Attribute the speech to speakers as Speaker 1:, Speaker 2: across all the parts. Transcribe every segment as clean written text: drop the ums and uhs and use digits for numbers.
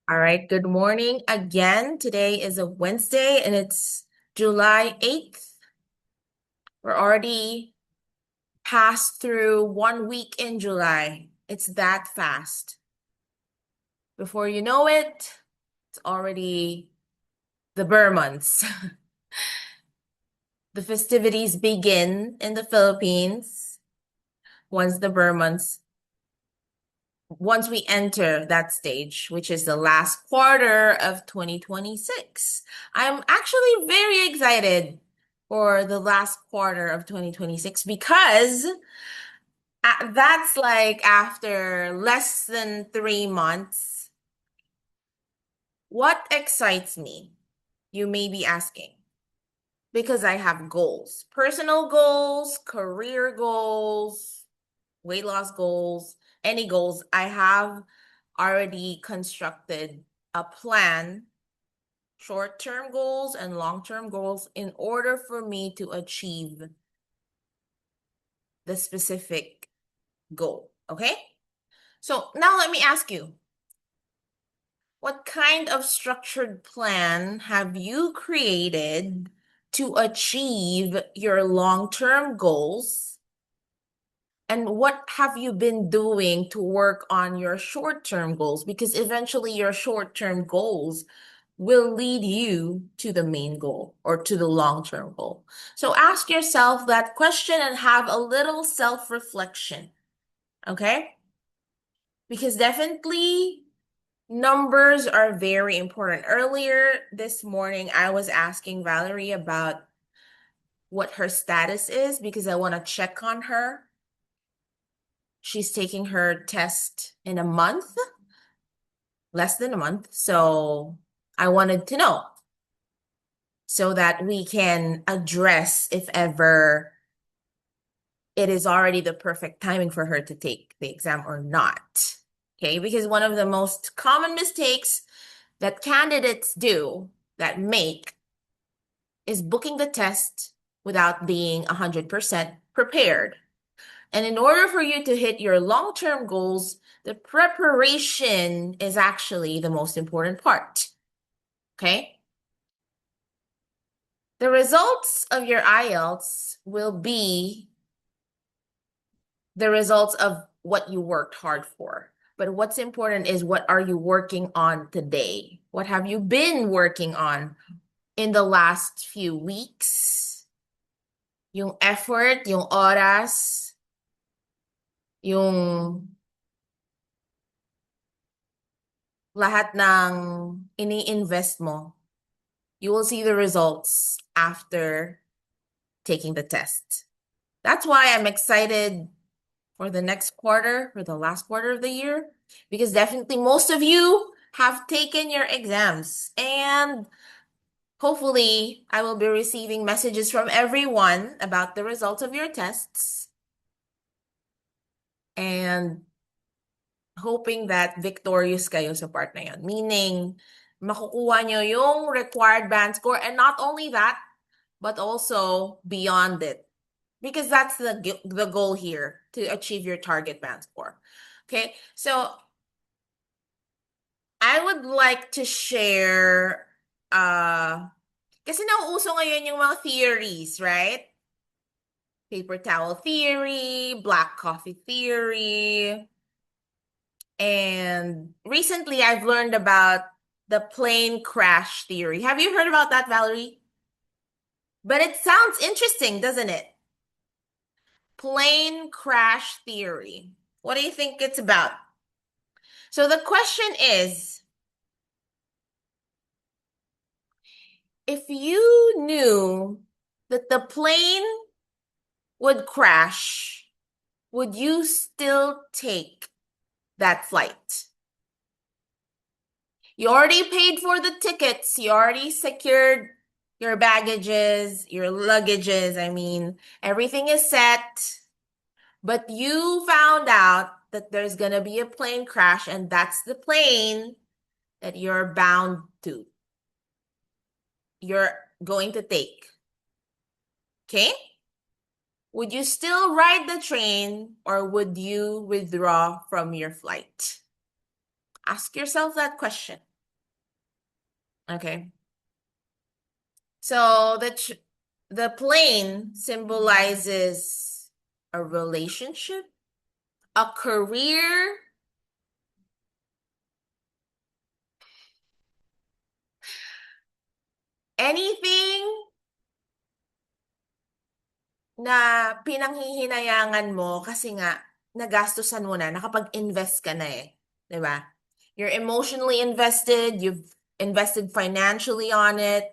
Speaker 1: All right, good morning again. Today is a Wednesday and it's July 8th. We're already passed through 1 week in July. It's that fast. Before you know it, it's already the Burr months. The festivities begin in the Philippines once the Burr months, once we enter that stage, which is the last quarter of 2026. I'm actually very excited for the last quarter of 2026 because that's like after less than 3 months. What excites me? You may be asking. Because I have goals, personal goals, career goals, weight loss goals, any goals. I have already constructed a plan, short-term goals and long-term goals, in order for me to achieve the specific goal. Okay? So now let me ask you, what kind of structured plan have you created to achieve your long-term goals? And what have you been doing to work on your short-term goals? Because eventually your short-term goals will lead you to the main goal or to the long-term goal. So ask yourself that question and have a little self-reflection, okay? Because definitely numbers are very important. Earlier this morning, I was asking Valerie about what her status is because I want to check on her. She's taking her test in a month, less than a month. So I wanted to know so that we can address if ever it is already the perfect timing for her to take the exam or not. Okay, because one of the most common mistakes that candidates do that make is booking the test without being 100% prepared. And in order for you to hit your long-term goals, the preparation is actually the most important part. Okay? The results of your IELTS will be the results of what you worked hard for. But what's important is what are you working on today? What have you been working on in the last few weeks? Yung effort, yung oras, yung lahat ng ini-invest mo, you will see the results after taking the test. That's why I'm excited for the next quarter, for the last quarter of the year, because definitely most of you have taken your exams. And hopefully, I will be receiving messages from everyone about the results of your tests. And hoping that victorious kayo sa part na yun. Meaning, makukuha nyo yung required band score. And not only that, but also beyond it. Because that's the goal here, to achieve your target band score. Okay, so I would like to share, kasi nauuso ngayon yung mga theories, right? Paper towel theory, black coffee theory. And recently I've learned about the plane crash theory. Have you heard about that, Valerie? But it sounds interesting, doesn't it? Plane crash theory. What do you think it's about? So the question is, if you knew that the plane would crash, would you still take that flight? You already paid for the tickets, you already secured your baggages, your luggages, I mean, everything is set, but you found out that there's gonna be a plane crash, and that's the plane that you're bound to. You're going to take. Okay? Would you still ride the train or would you withdraw from your flight? Ask yourself that question. Okay. So the plane symbolizes a relationship, a career, anything na pinanghihinayangan mo kasi nga nagastusan mo na, nakapag-invest ka na eh. 'Di ba? You're emotionally invested, you've invested financially on it,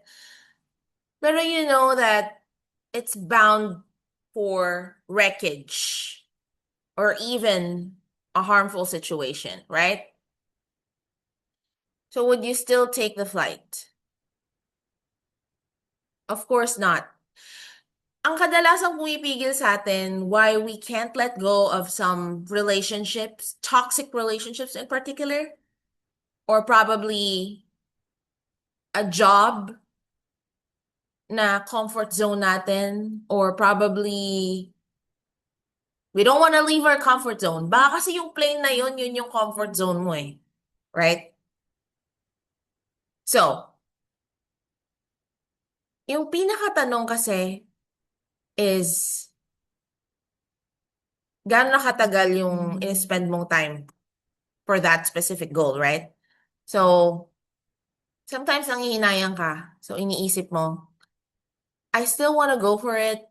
Speaker 1: pero you know that it's bound for wreckage or even a harmful situation, right? So would you still take the flight? Of course not. Ang kadalasang pumipigil sa atin why we can't let go of some relationships, toxic relationships in particular, or probably a job na comfort zone natin, or probably we don't want to leave our comfort zone. Baka kasi yung plane na yun yung comfort zone mo eh. Right? So, yung pinakatanong kasi is, gaano na katagal yung in-spend mong time for that specific goal, right? So, sometimes nangihinayang ka. So, iniisip mo, I still want to go for it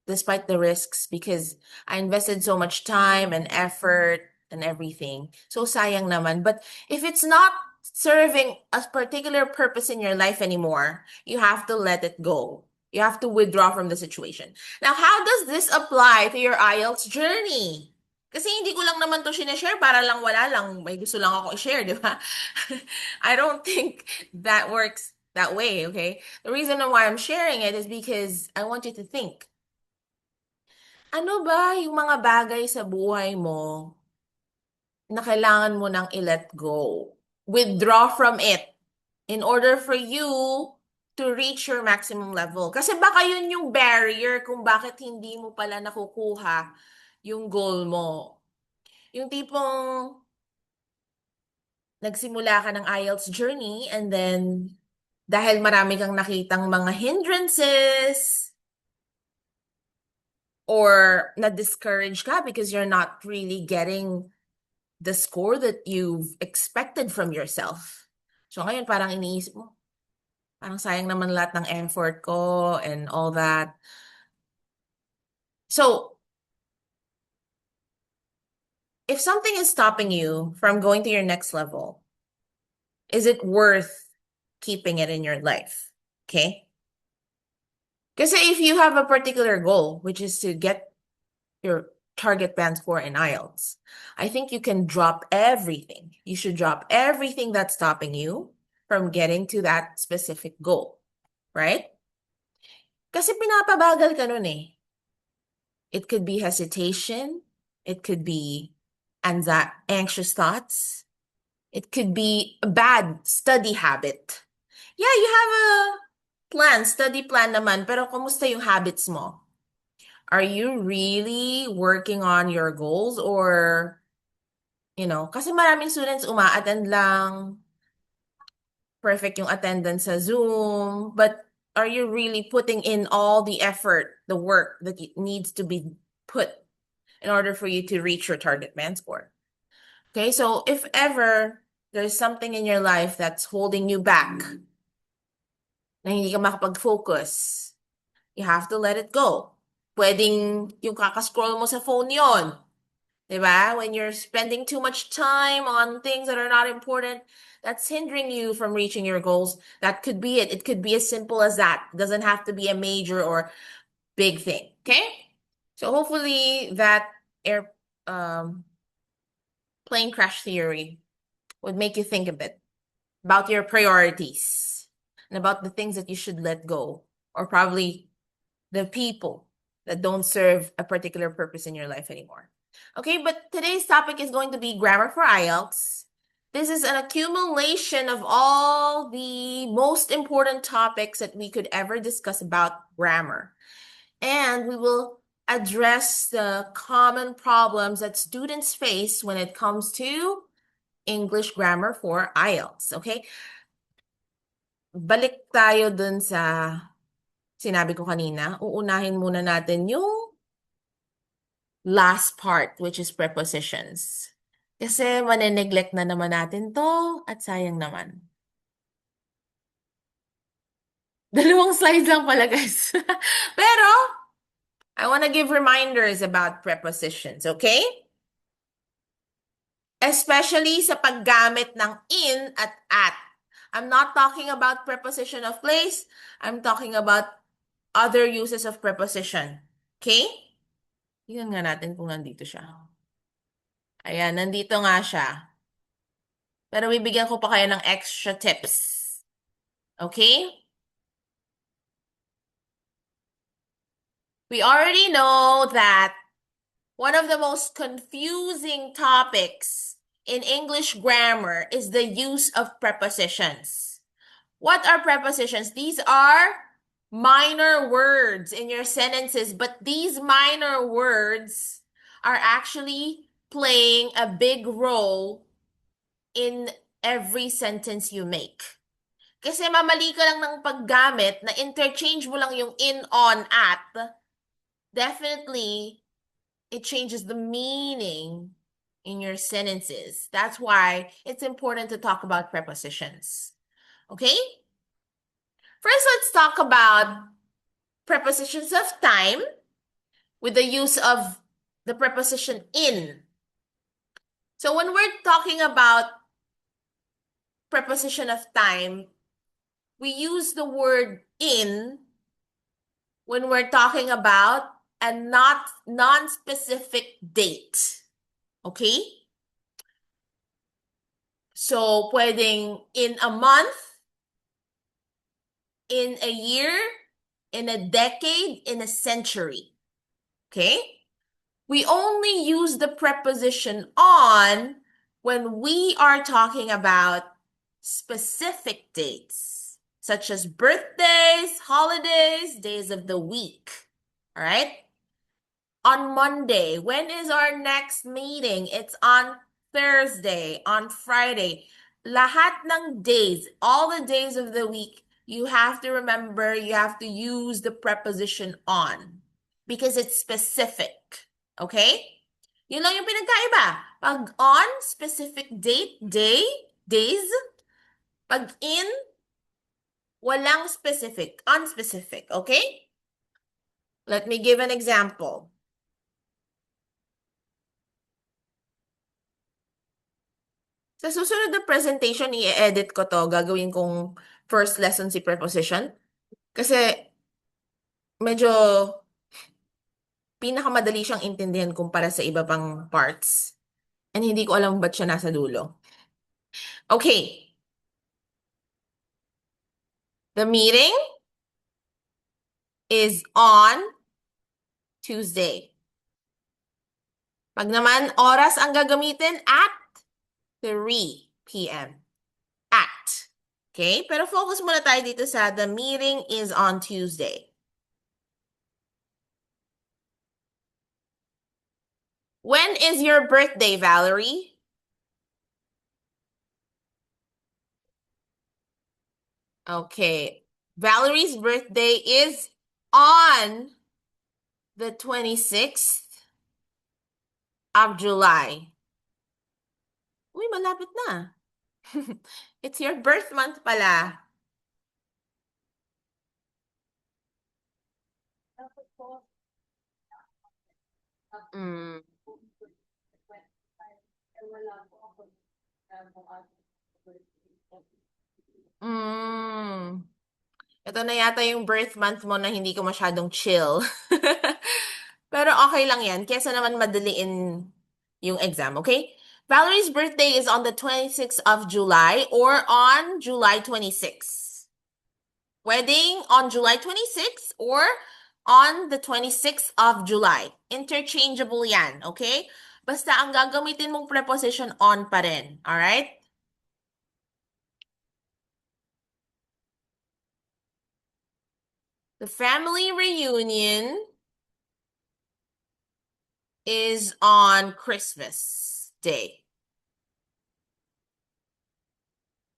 Speaker 1: despite the risks because I invested so much time and effort and everything. So, sayang naman. But if it's not serving a particular purpose in your life anymore, you have to let it go. You have to withdraw from the situation. Now, how does this apply to your IELTS journey? Kasi hindi ko lang naman to sinashare para lang wala lang. May gusto lang ako i-share, di ba? I don't think that works that way, okay? The reason why I'm sharing it is because I want you to think. Ano ba yung mga bagay sa buhay mo na kailangan mo nang i-let go? Withdraw from it in order for you to reach your maximum level. Kasi baka yun yung barrier kung bakit hindi mo pala nakukuha yung goal mo. Yung tipong nagsimula ka ng IELTS journey and then dahil marami kang nakitang mga hindrances or na-discourage ka because you're not really getting the score that you've expected from yourself. So ngayon parang iniisip mo, parang sayang naman lahat ng effort ko and all that. So, if something is stopping you from going to your next level, is it worth keeping it in your life? Okay? Because if you have a particular goal, which is to get your target band score in IELTS, I think you can drop everything. You should drop everything that's stopping you from getting to that specific goal, right? Kasi pinapabagal ka nun eh. It could be hesitation. It could be anxious thoughts. It could be a bad study habit. Yeah, you have a plan, study plan naman, pero kumusta yung habits mo? Are you really working on your goals or, kasi maraming students uma-attend lang, perfect yung attendance sa Zoom, but are you really putting in all the effort, the work that needs to be put in order for you to reach your target band score? Okay, so if ever there's something in your life that's holding you back, na hindi ka makapag-focus, you have to let it go. Pwedeng yung kakascroll mo sa phone yon, diba? When you're spending too much time on things that are not important, that's hindering you from reaching your goals. That could be it. It could be as simple as that. It doesn't have to be a major or big thing, okay? So hopefully that plane crash theory would make you think a bit about your priorities and about the things that you should let go, or probably the people that don't serve a particular purpose in your life anymore. Okay, but today's topic is going to be grammar for IELTS. This is an accumulation of all the most important topics that we could ever discuss about grammar. And we will address the common problems that students face when it comes to English grammar for IELTS, okay? balik tayo dun sa sinabi ko kanina. Uunahin muna natin yung last part, which is prepositions. Kasi maneneglect na naman natin to at sayang naman. Dalawang slides lang pala, guys. Pero, I want to give reminders about prepositions, okay? Especially sa paggamit ng in at at. I'm not talking about preposition of place. I'm talking about other uses of preposition. Okay? Tingnan nga natin kung nandito siya. Ayan, nandito nga siya. Pero bibigyan ko pa kayo ng extra tips. Okay? We already know that one of the most confusing topics in English grammar is the use of prepositions. What are prepositions? These are minor words in your sentences, but these minor words are actually playing a big role in every sentence you make. Kasi mamali ka lang ng paggamit na interchange mo lang yung in, on, at, definitely it changes the meaning in your sentences. That's why it's important to talk about prepositions. Okay? First, let's talk about prepositions of time with the use of the preposition in. So when we're talking about preposition of time, we use the word in when we're talking about a not non-specific date. Okay? So pwedeng in a month, in a year, in a decade, in a century. Okay? We only use the preposition on when we are talking about specific dates, such as birthdays, holidays, days of the week. All right? On Monday, when is our next meeting? It's on Thursday, on Friday. Lahat ng days, all the days of the week, you have to remember, you have to use the preposition on because it's specific. Okay? Yun lang yung pinagkaiba. Pag on, specific date, day, days. Pag in, walang specific, unspecific. Okay? Let me give an example. Sa susunod na presentation, i-edit ko to. Gagawin kong first lesson si preposition. Kasi medyo pinakamadali siyang intindihan kumpara sa iba pang parts. And hindi ko alam ba't siya nasa dulo. Okay. The meeting is on Tuesday. Pag naman oras ang gagamitin, at 3 p.m. At. Okay? Pero focus muna tayo dito sa the meeting is on Tuesday. When is your birthday, Valerie? Okay. Valerie's birthday is on the 26th of July. Uy, malapit na. It's your birth month pala. Mm. Mm. Ito na yata yung birth month mo na hindi ko masyadong chill. Pero okay lang yan. Kesa naman madaliin yung exam, okay? Valerie's birthday is on the 26th of July or on July 26th. Wedding on July 26th or on the 26th of July. Interchangeable yan, okay? Basta ang gagamitin mong preposition on pa rin, alright? The family reunion is on Christmas Day.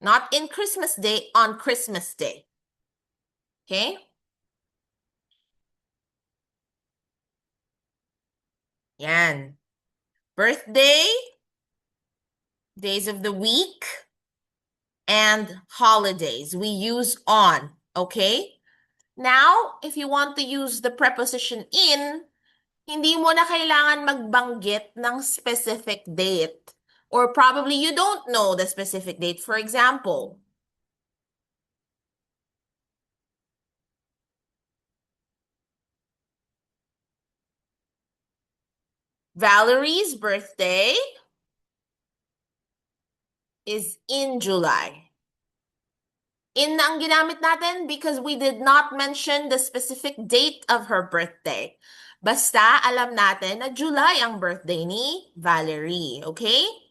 Speaker 1: Not in Christmas Day, on Christmas Day. Okay? Yan. Birthday, days of the week, and holidays. We use on. Okay? Now, if you want to use the preposition in, hindi mo na kailangan magbanggit ng specific date. Or probably you don't know the specific date. For example, Valerie's birthday is in July. In na ang ginamit natin because we did not mention the specific date of her birthday. Basta alam natin na July ang birthday ni Valerie. Okay?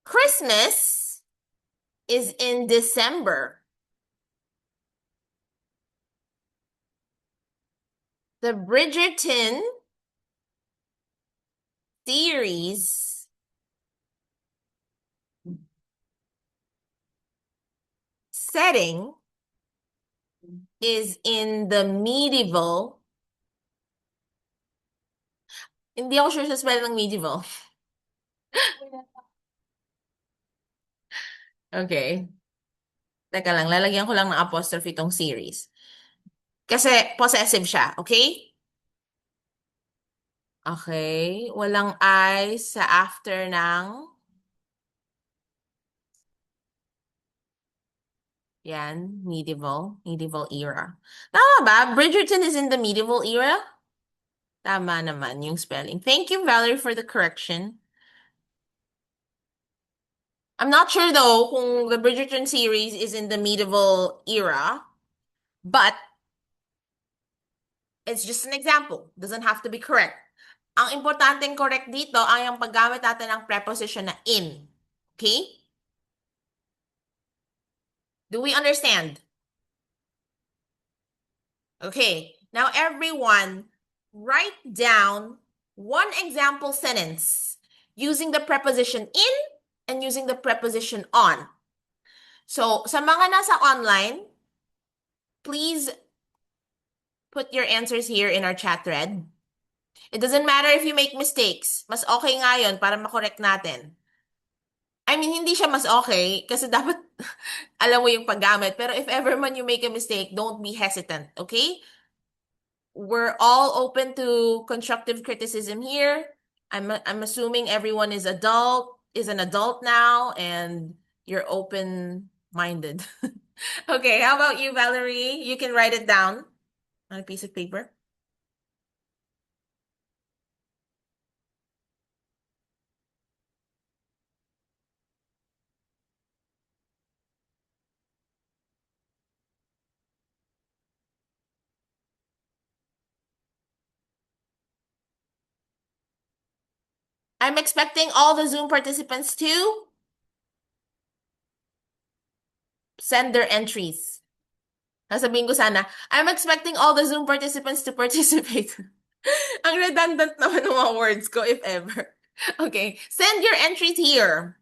Speaker 1: Christmas is in December. The Bridgerton series setting is in the medieval. Hindi ako sure sa spell ng medieval. Okay. Teka lang, lalagyan ko lang ng apostrophe itong series. Kasi possessive siya, okay? Okay. Walang I sa after ng yan, medieval era. Tama ba? Bridgerton is in the medieval era? Tama naman yung spelling. Thank you, Valerie, for the correction. I'm not sure though kung the Bridgerton series is in the medieval era, but it's just an example. Doesn't have to be correct. Ang importanteng correct dito ay ang paggamit natin ng preposition na in. Okay? Do we understand? Okay. Now everyone, write down one example sentence using the preposition in and using the preposition on. So, sa mga nasa online, please put your answers here in our chat thread. It doesn't matter if you make mistakes. Mas okay nga yun para makorek natin. I mean, hindi siya mas okay kasi dapat alam mo yung paggamit. Pero if ever man you make a mistake, don't be hesitant, okay? We're all open to constructive criticism here. I'm assuming everyone is an adult now, and you're open-minded. Okay, how about you, Valerie? You can write it down on a piece of paper. I'm expecting all the Zoom participants to send their entries. Nasabihin ko sana, I'm expecting all the Zoom participants to participate. Ang redundant naman ng mga words ko, if ever. Okay, send your entries here.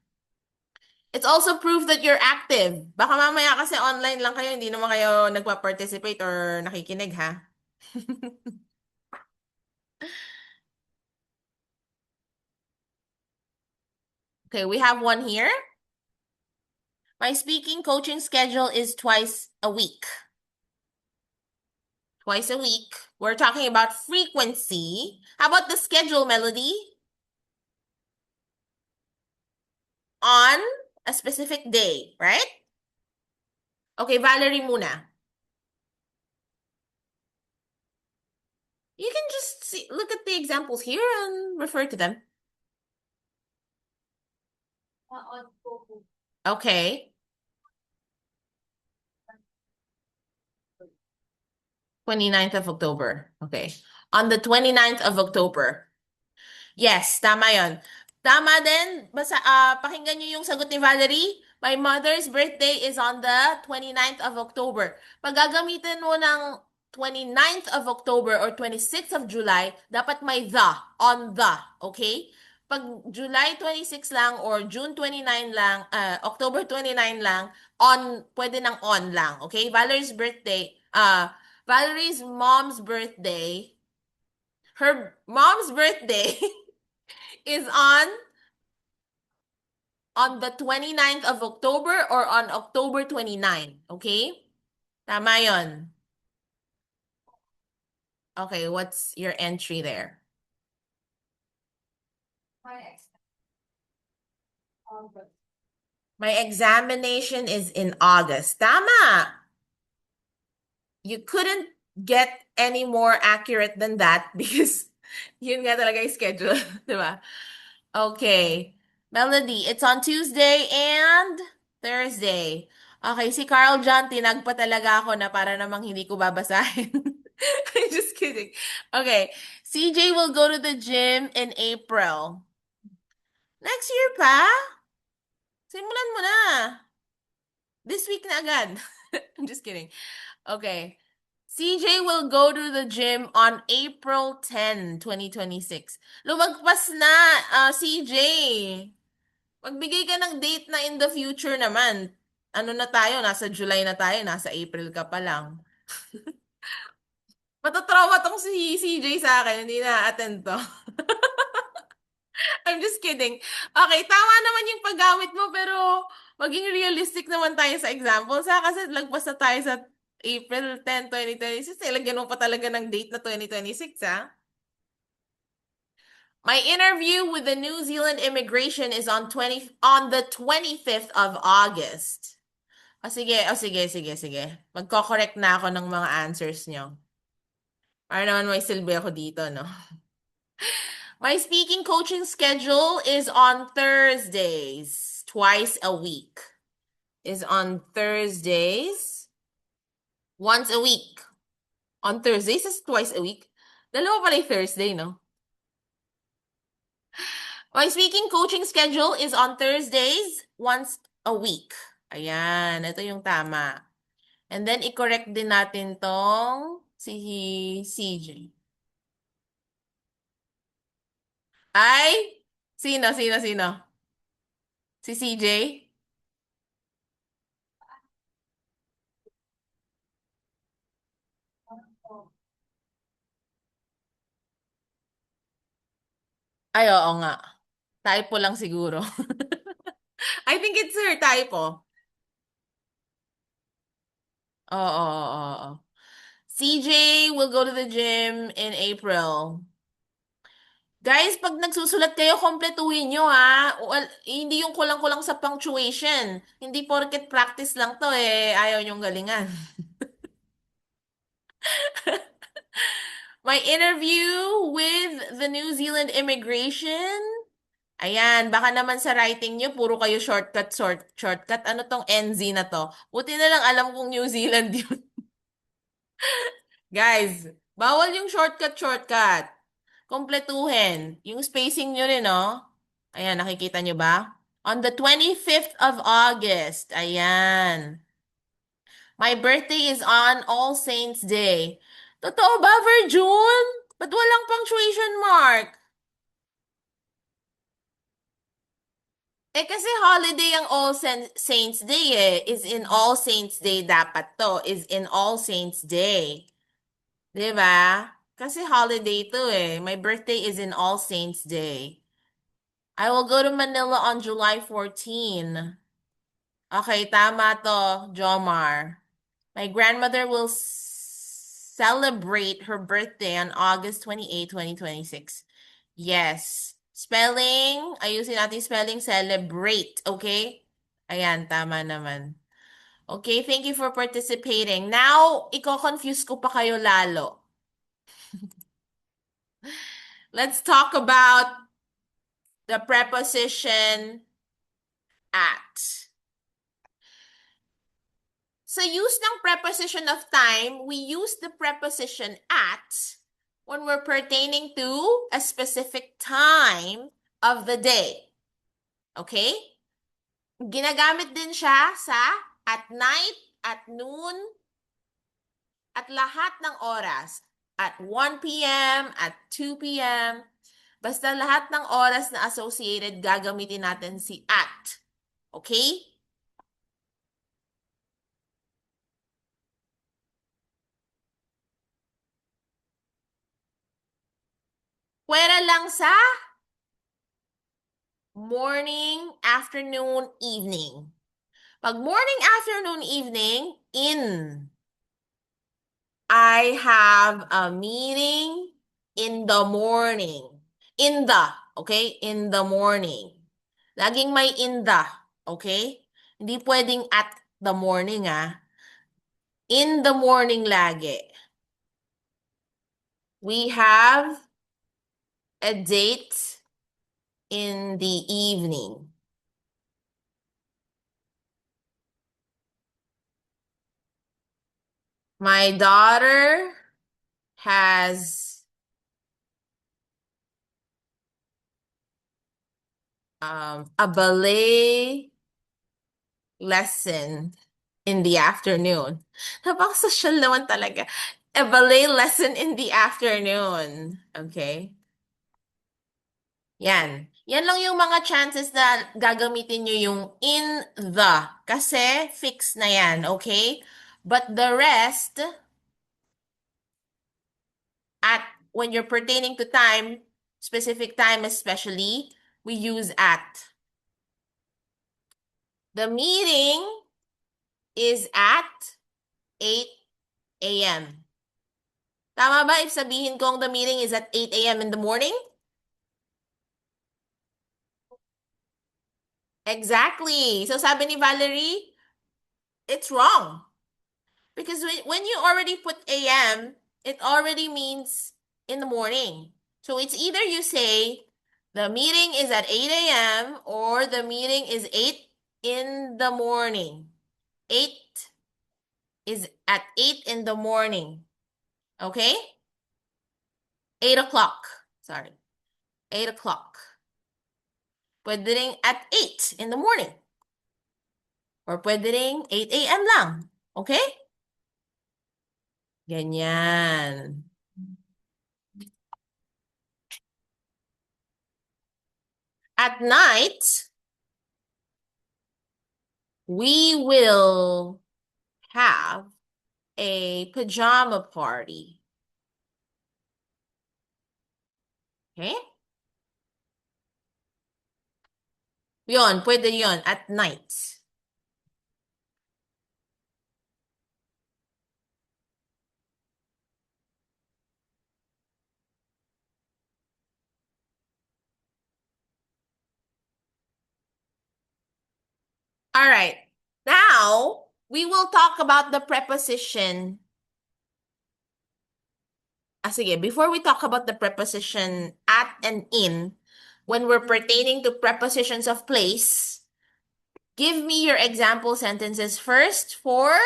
Speaker 1: It's also proof that you're active. Baka mamaya kasi online lang kayo, hindi naman kayo nagpa-participate or nakikinig, ha? Okay, we have one here. My speaking coaching schedule is twice a week. Twice a week. We're talking about frequency. How about the schedule, Melody? On a specific day, right? Okay, Valerie muna. You can just look at the examples here and refer to them. Okay. 29th of October. Okay. On the 29th of October. Yes, tama yon. Tama din. Basta, pakinggan niyo yung sagot ni Valerie. My mother's birthday is on the 29th of October. Pag gagamitin mo ng 29th of October or 26th of July, dapat may the, on the, okay? Pag July 26 lang or June 29 lang, October 29 lang, on, pwede nang on lang, okay? Valerie's mom's birthday, her mom's birthday is on the 29th of October or on October 29, okay? Tama yon. Okay, what's your entry there? My examination is in August. Tama! You couldn't get any more accurate than that because yun nga talaga yung schedule, di ba? Okay. Melody, it's on Tuesday and Thursday. Okay, si Carl John, tinag pa talaga ako na para namang hindi ko babasahin. I'm just kidding. Okay. CJ will go to the gym in April. Next year pa? Simulan mo na. This week na agad. I'm just kidding. Okay. CJ will go to the gym on April 10, 2026. Lumagpas na, CJ. Magbigay ka ng date na in the future naman. Ano na tayo? Nasa July na tayo. Nasa April ka pa lang. Matatrauma tong si CJ sa akin. Hindi na-attend to. I'm just kidding. Okay, tama naman yung paggamit mo pero maging realistic naman tayo sa examples ha kasi lagpas na tayo sa April 10, 2026. Ilagyan mo pa talaga ng date na 2026 ha. My interview with the New Zealand immigration is on the 25th of August. Sige. Magko-correct na ako ng mga answers nyo. Para naman may silbi ako dito, no? My speaking coaching schedule is on Thursdays, twice a week. Is on Thursdays, once a week. On Thursdays is twice a week. Dalawa pala yung Thursday, no? My speaking coaching schedule is on Thursdays, once a week. Ayan, ito yung tama. And then, i-correct din natin tong si CJ. Ay, sino? Si CJ? Ay, oo nga. Typo lang siguro. I think it's her typo. Oo. CJ will go to the gym in April. Guys, pag nagsusulat kayo, kompletuhin nyo ha. Hindi yung kulang-kulang sa punctuation. Hindi porket practice lang to eh. Ayaw nyong galingan. My interview with the New Zealand immigration. Ayan, baka naman sa writing nyo, puro kayo shortcut. Ano tong NZ na to? Buti na lang alam kong New Zealand yun. Guys, bawal yung shortcut. Kompletuhin. Yung spacing nyo rin, no? Ayan, nakikita nyo ba? On the 25th of August. Ayan. My birthday is on All Saints Day. Totoo ba, Virjun? Ba't walang punctuation mark? Kasi holiday ang Saints Day eh. Is in All Saints Day dapat to. Is in All Saints Day. 'Di ba? Kasi holiday to eh. My birthday is in All Saints Day. I will go to Manila on July 14. Okay, tama to, Jomar. My grandmother will celebrate her birthday on August 28, 2026. Yes. Spelling, ayusin natin spelling, celebrate, okay? Ayan, tama naman. Okay, thank you for participating. Now, iko-confuse ko pa kayo lalo. Let's talk about the preposition at. Sa use ng preposition of time, we use the preposition at when we're pertaining to a specific time of the day. Okay? Ginagamit din siya sa at night, at noon, At lahat ng oras, at 1 p.m., at 2 p.m., basta lahat ng oras na associated, gagamitin natin si at. Okay? Pwera lang sa morning, afternoon, evening. Pag morning, afternoon, evening, in. I have a meeting in the morning. In the, okay? In the morning. Laging may in the, okay? Hindi pwedeng at the morning, ah. In the morning lagi. We have a date in the evening. My daughter has a ballet lesson in the afternoon. Napaka-social naman talaga. A ballet lesson in the afternoon. Okay? Yan. Yan lang yung mga chances na gagamitin nyo yung in the. Kasi fix na yan. Okay? But the rest, at when you're pertaining to time, specific time especially, we use at. The meeting is at 8 a.m. Tama ba if sabihin kong the meeting is at 8 a.m. in the morning? Exactly. So sabi ni Valerie, it's wrong. Because when you already put a.m., it already means in the morning. So it's either you say the meeting is at 8 a.m. or the meeting is 8 in the morning. 8 is at 8 in the morning. Okay? 8 o'clock. Sorry. 8 o'clock. Pwede rin at 8 in the morning. Or pwede rin 8 a.m. lang. Okay? Ganyan. At night, we will have a pajama party. Okay? Yon, pwede yon at night. All right. Now, we will talk about the preposition. Sige, before we talk about the preposition at and in, when we're pertaining to prepositions of place, give me your example sentences first for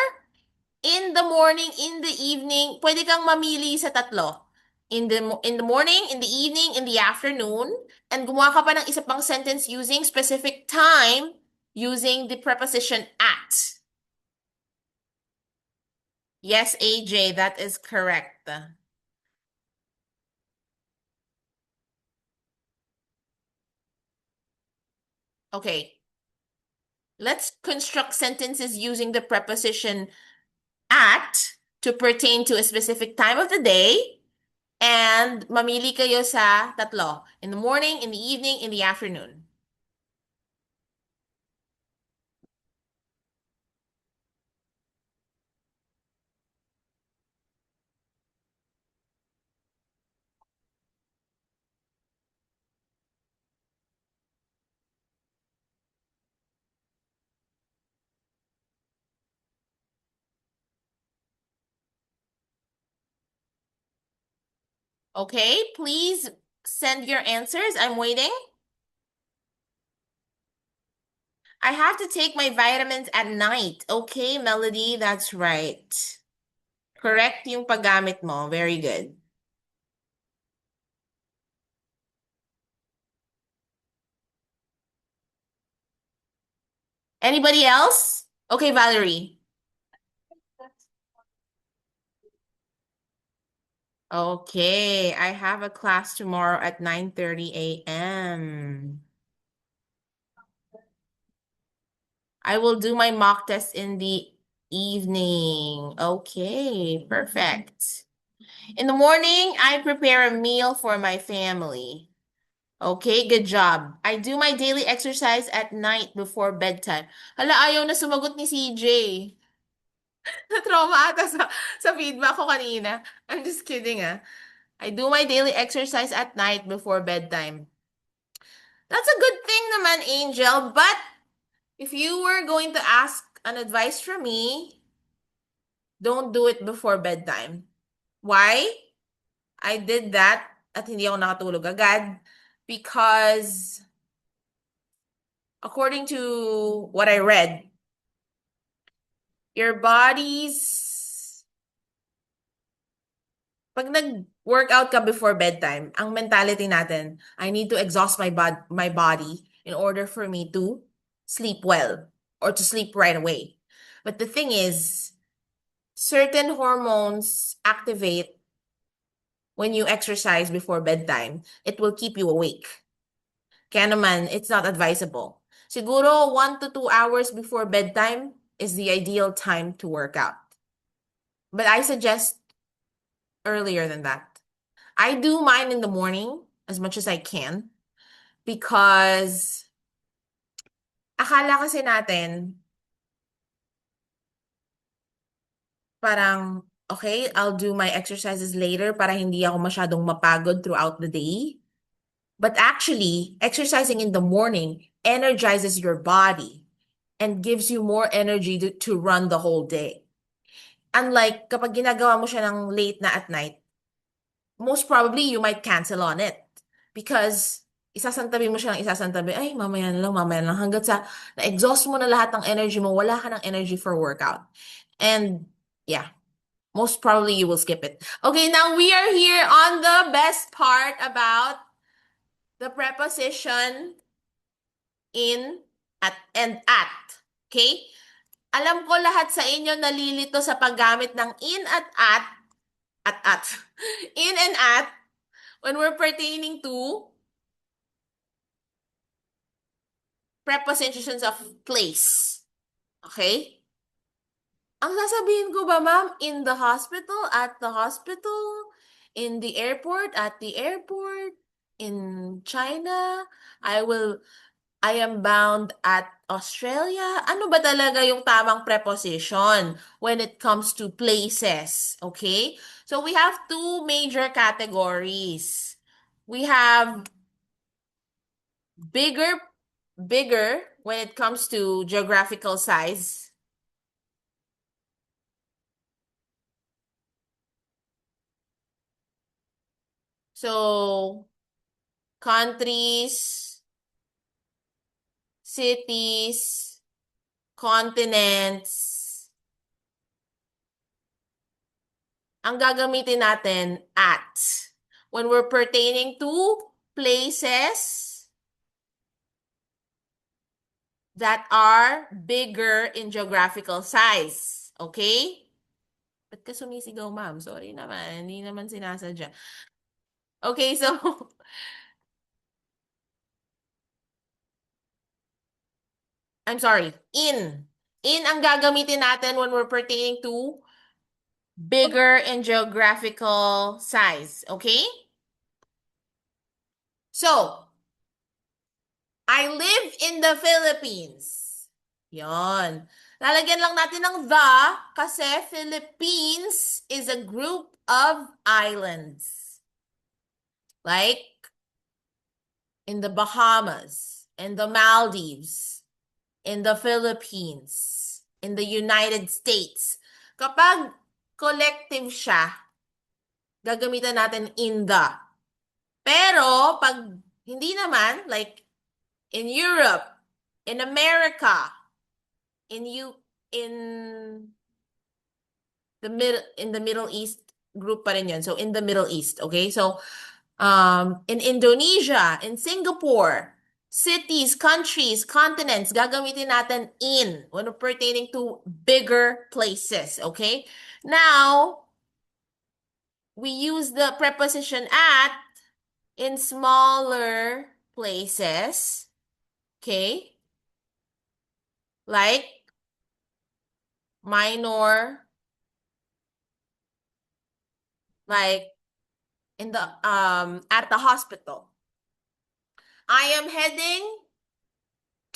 Speaker 1: in the morning, in the evening. Pwede kang mamili sa tatlo. In the morning, in the evening, in the afternoon. And gumawa ka pa ng isa pang sentence using specific time using the preposition at. Yes, AJ, that is correct. Okay. Let's construct sentences using the preposition at to pertain to a specific time of the day. And mamili kayo sa tatlo. In the morning, in the evening, in the afternoon. Okay, please send your answers. I'm waiting. I have to take my vitamins at night. Okay, Melody, that's right. Correct yung paggamit mo. Very good. Anybody else? Okay, Valerie. Okay, I have a class tomorrow at 9:30 a.m. I will do my mock test in the evening. Okay, perfect. In the morning, I prepare a meal for my family. Okay, good job. I do my daily exercise at night before bedtime. Hala, ayaw na sumagot ni CJ. Na-trauma ata sa feedback ko kanina. I'm just kidding, ah. I do my daily exercise at night before bedtime. That's a good thing naman, Angel. But if you were going to ask an advice from me, don't do it before bedtime. Why? I did that at hindi ako nakatulog agad because according to what I read, your body's pag nag-workout ka before bedtime, ang mentality natin, I need to exhaust my body in order for me to sleep well or to sleep right away. But the thing is, certain hormones activate when you exercise before bedtime. It will keep you awake. Kaya naman, it's not advisable. Siguro 1 to 2 hours before bedtime is the ideal time to work out. But I suggest earlier than that. I do mine in the morning as much as I can because akala kasi natin parang, okay, I'll do my exercises later para hindi ako masyadong mapagod throughout the day. But actually, exercising in the morning energizes your body and gives you more energy to run the whole day. Unlike kapag ginagawa mo siya ng late na at night, most probably you might cancel on it because isasantabi mo siya ng isasantabi, ay, mamaya na lang, hanggat sa na-exhaust mo na lahat ng energy mo, wala ka ng energy for workout. And yeah, most probably you will skip it. Okay, now we are here on the best part about the preposition in, at, and at. Okay? Alam ko lahat sa inyo nalilito sa paggamit ng in at. In and at when we're pertaining to prepositions of place. Okay? Ang sasabihin ko ba, ma'am, in the hospital, at the hospital, in the airport, at the airport, in China, I am bound at Australia. Ano ba talaga yung tamang preposition when it comes to places? Okay? So we have two major categories. We have bigger, bigger when it comes to geographical size. So, countries, cities, continents. Ang gagamitin natin at when we're pertaining to places that are bigger in geographical size. Okay? Ba't ka sumisigaw, ma'am? Sorry naman, hindi naman sinasadya. Okay, so I'm sorry, in. In ang gagamitin natin when we're pertaining to bigger in geographical size. Okay? So, I live in the Philippines. Yon. Lalagyan lang natin ng the kasi Philippines is a group of islands. Like in the Bahamas, in the Maldives, in the Philippines, in the United States. Kapag collective siya, gagamitan natin in the. Pero pag hindi naman, like in Europe, in America, in the Middle East group pa rin yun. So in the Middle East, okay? So in Indonesia, in Singapore, cities, countries, continents, gagamitin natin in when pertaining to bigger places, okay? Now, we use the preposition at in smaller places, okay? Like minor, like in the at the hospital. I am heading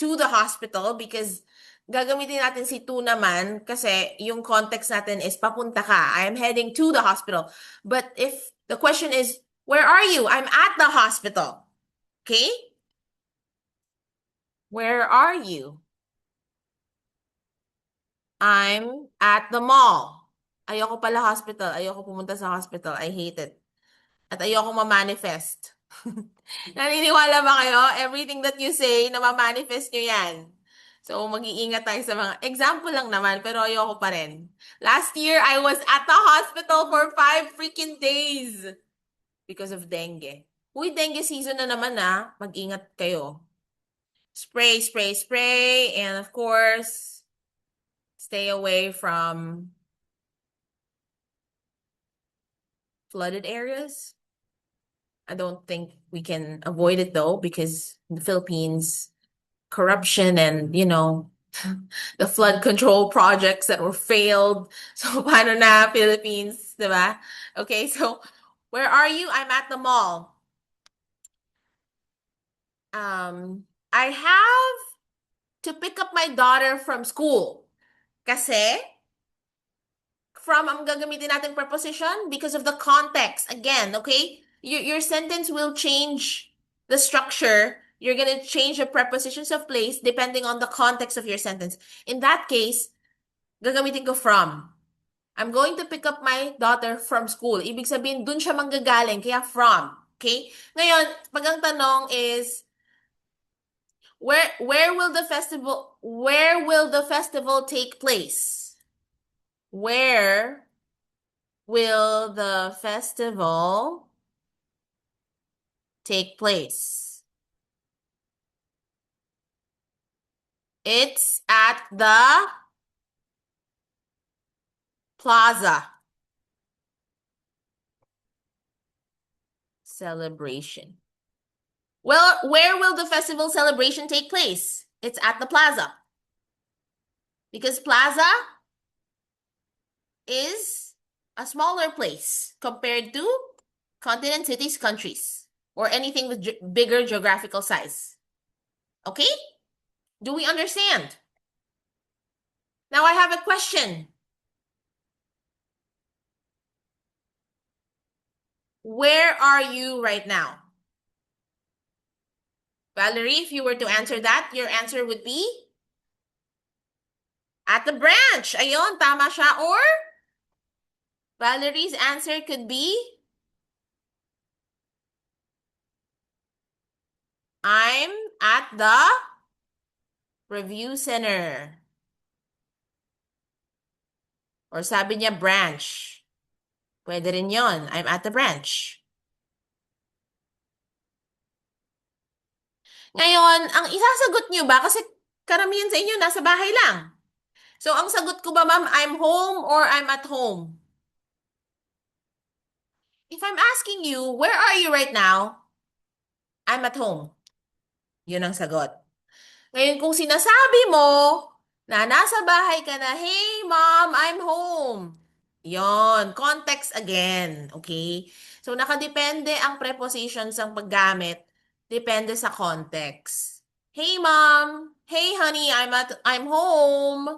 Speaker 1: to the hospital because gagamitin natin si to naman kasi yung context natin is papunta ka. I am heading to the hospital. But if the question is, where are you? I'm at the hospital. Okay? Where are you? I'm at the mall. Ayoko pala hospital. Ayoko pumunta sa hospital. I hate it. At ayoko ma-manifest. Naniniwala ba kayo? Everything that you say, na ma-manifest nyo yan. So, mag-iingat tayo sa mga example lang naman, pero ayoko pa rin. Last year, I was at the hospital for 5 freaking days because of dengue. Uy, dengue season na naman Mag-ingat kayo. Spray, spray, spray. And of course, stay away from flooded areas. I don't think we can avoid it though, because in the Philippines, corruption and, the flood control projects that were failed. So, paano na, Philippines, diba? Okay, so, where are you? I'm at the mall. I have to pick up my daughter from school. Kasi, ang gagamitin nating preposition because of the context. Again, okay? Your sentence will change the structure. You're gonna change the prepositions of place depending on the context of your sentence. In that case, gagamitin ko from. I'm going to pick up my daughter from school. Ibig sabihin, dun siya manggagaling, kaya from. Okay? Ngayon, pag ang tanong is, where will the festival take place? Where will the festival take place? It's at the plaza. Celebration. Well, where will the festival celebration take place? It's at the plaza. Because plaza is a smaller place compared to continent, cities, countries, or anything with bigger geographical size. Okay? Do we understand? Now I have a question. Where are you right now? Valerie, if you were to answer that, your answer would be at the branch. Ayun, tama siya. Or Valerie's answer could be I'm at the review center. Or sabi niya branch. Pwede rin yon. I'm at the branch. Ngayon, ang isasagot niyo ba? Kasi karamihan sa inyo nasa bahay lang. So, ang sagot ko ba, ma'am, I'm home or I'm at home? If I'm asking you, where are you right now? I'm at home. Yun ang sagot. Ngayon, kung sinasabi mo na nasa bahay ka na, hey, mom, I'm home. Yon, context again. Okay? So, nakadepende ang prepositions ang paggamit. Depende sa context. Hey, mom. Hey, honey, I'm home.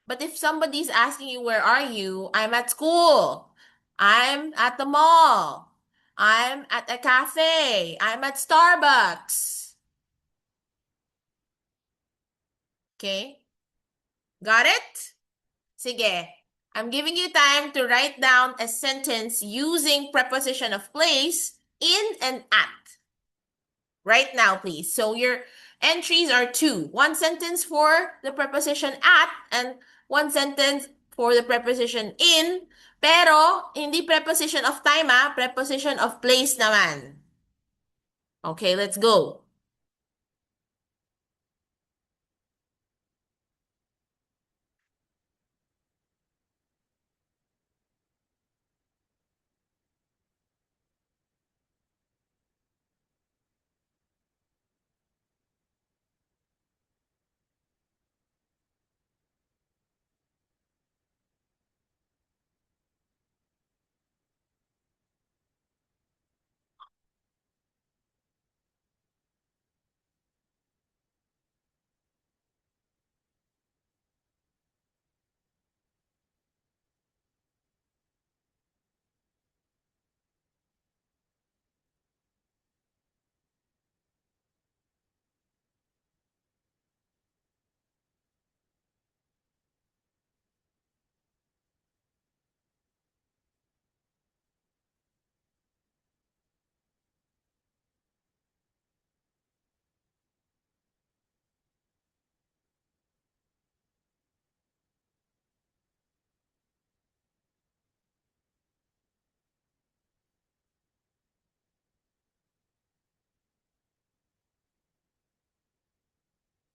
Speaker 1: But if somebody's asking you, where are you? I'm at school. I'm at the mall. I'm at a cafe. I'm at Starbucks. Okay? Got it? Sige. I'm giving you time to write down a sentence using preposition of place, in and at. Right now, please. So your entries are 2. One sentence for the preposition at and one sentence for the preposition in. Pero, hindi preposition of time preposition of place naman. Okay, let's go.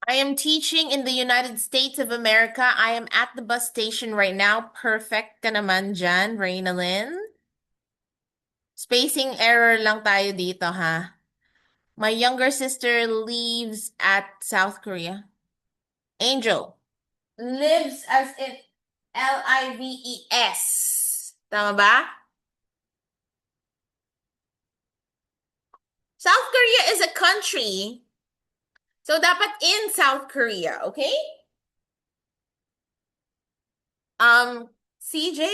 Speaker 1: I am teaching in the United States of America. I am at the bus station right now. Perfect ka naman dyan, Reynalyn. Spacing error lang tayo dito, ha? My younger sister lives at South Korea. Angel. Lives as in Lives. Tama ba? South Korea is a country. So, dapat in South Korea, okay? CJ?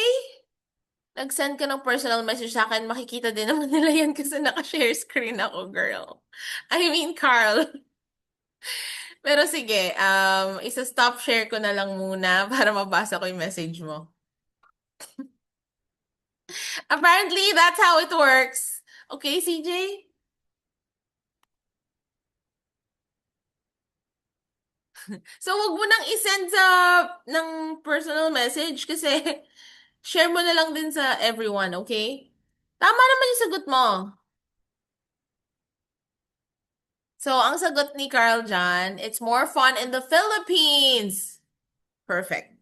Speaker 1: Nag-send ka ng personal message sa akin, makikita din naman nila yan kasi naka-share screen ako, girl. I mean, Carl. Pero sige, isa-stop share ko na lang muna para mabasa ko yung message mo. Apparently, that's how it works. Okay, CJ? So, wag mo nang isend sa ng personal message kasi share mo na lang din sa everyone, okay? Tama naman yung sagot mo. So, ang sagot ni Carl Jan, it's more fun in the Philippines. Perfect.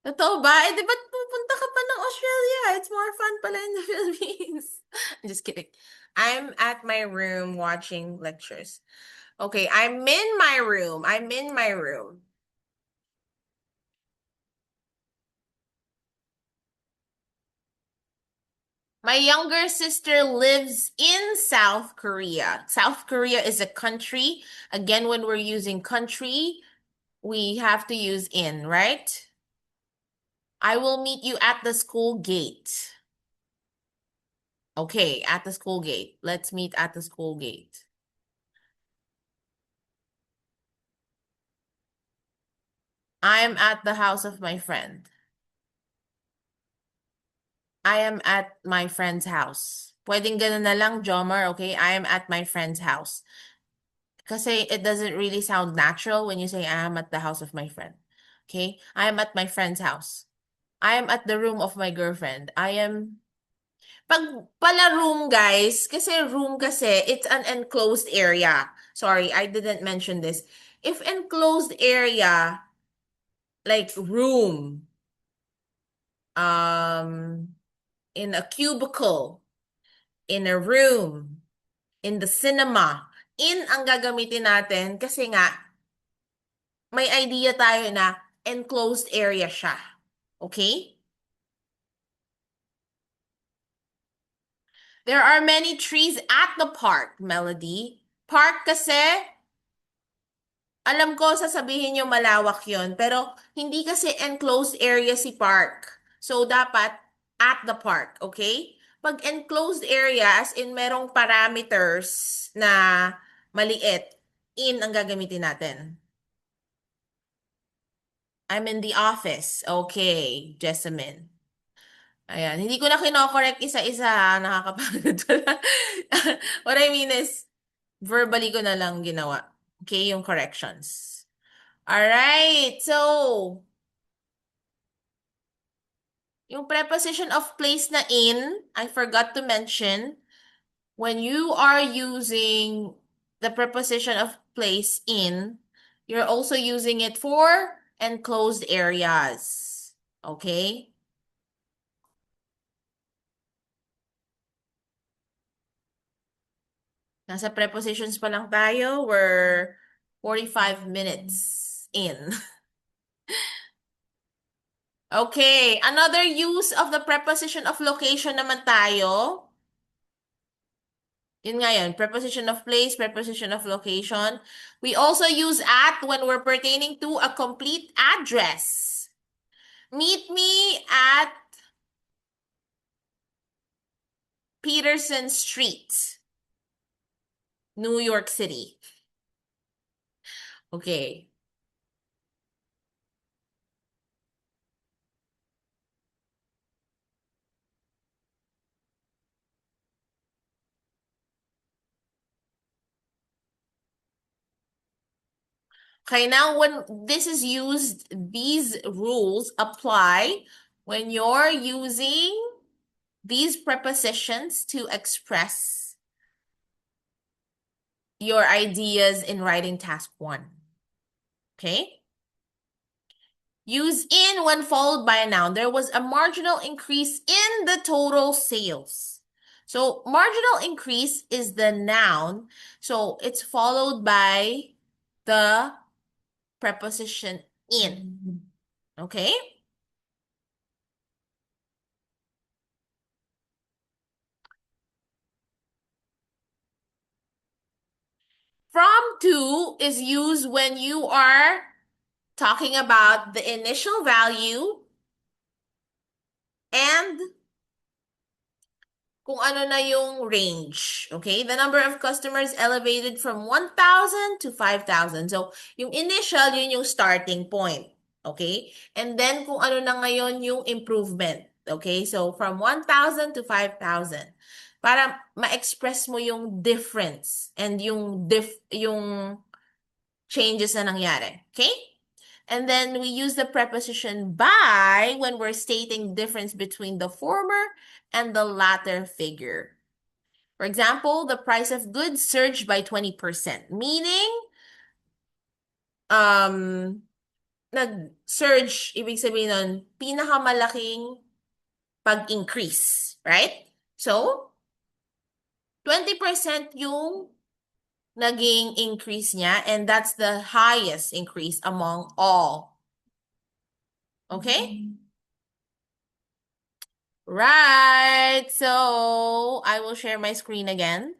Speaker 1: Totoo ba? Eh, di ba't pupunta ka pa ng Australia? It's more fun pala in the Philippines. I'm just kidding. I'm at my room watching lectures. Okay, I'm in my room. I'm in my room. My younger sister lives in South Korea. South Korea is a country. Again, when we're using country, we have to use in, right? I will meet you at the school gate. Okay, at the school gate. Let's meet at the school gate. I'm at the house of my friend. I am at my friend's house. Pwedeng ganun na lang, Jomar, okay? I am at my friend's house. Kasi it doesn't really sound natural when you say I am at the house of my friend. Okay? I am at my friend's house. I am at the room of my girlfriend. I am pag pala room, guys, kasi it's an enclosed area. Sorry, I didn't mention this. If enclosed area, like room, um, in a cubicle, in a room, in the cinema, in ang gagamitin natin kasi nga, may idea tayo na enclosed area siya. Okay? There are many trees at the park, Melody. Park kasi, alam ko sasabihin nyo malawak yon pero hindi kasi enclosed area si park. So, dapat at the park, okay? Pag enclosed area, as in merong parameters na maliit, in ang gagamitin natin. I'm in the office. Okay, Jessamine. Ayan, hindi ko na kino-correct isa-isa, ha? Nakakapagod pala. What I mean is, verbally ko na lang ginawa. Okay, yung corrections. Alright, so, yung preposition of place na in, I forgot to mention, when you are using the preposition of place in, you're also using it for enclosed areas. Okay? Nasa prepositions pa lang tayo. We're 45 minutes in. Okay, another use of the preposition of location naman tayo. Yun nga yun, preposition of place, preposition of location. We also use at when we're pertaining to a complete address. Meet me at Peterson Street, New York City. Okay. Okay, now when this is used, these rules apply when you're using these prepositions to express your ideas in writing task 1. Okay? Use in when followed by a noun. There was a marginal increase in the total sales. So marginal increase is the noun. So it's followed by the preposition in. Okay? From to is used when you are talking about the initial value and kung ano na yung range. Okay? The number of customers elevated from 1,000 to 5,000. So, yung initial, yun yung starting point. Okay? And then, kung ano na ngayon yung improvement. Okay? So, from 1,000 to 5,000. Para ma-express mo yung difference and yung changes na nangyari. Okay? And then we use the preposition by when we're stating difference between the former and the latter figure. For example, the price of goods surged by 20%, meaning nag-surge, ibig sabihin nun, pinakamalaking pag-increase, right? So, 20% yung naging increase niya, and that's the highest increase among all. Okay? Right. So I will share my screen again.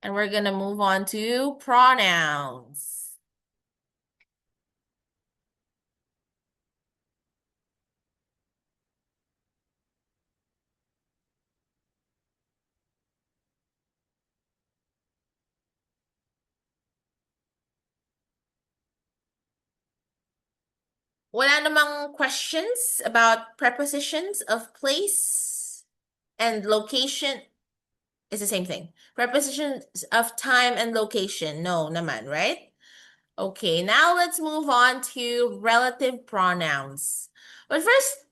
Speaker 1: And we're going to move on to pronouns. Wala namang questions about prepositions of place and location. It's the same thing. Prepositions of time and location. No naman, right? Okay, now let's move on to relative pronouns. But first,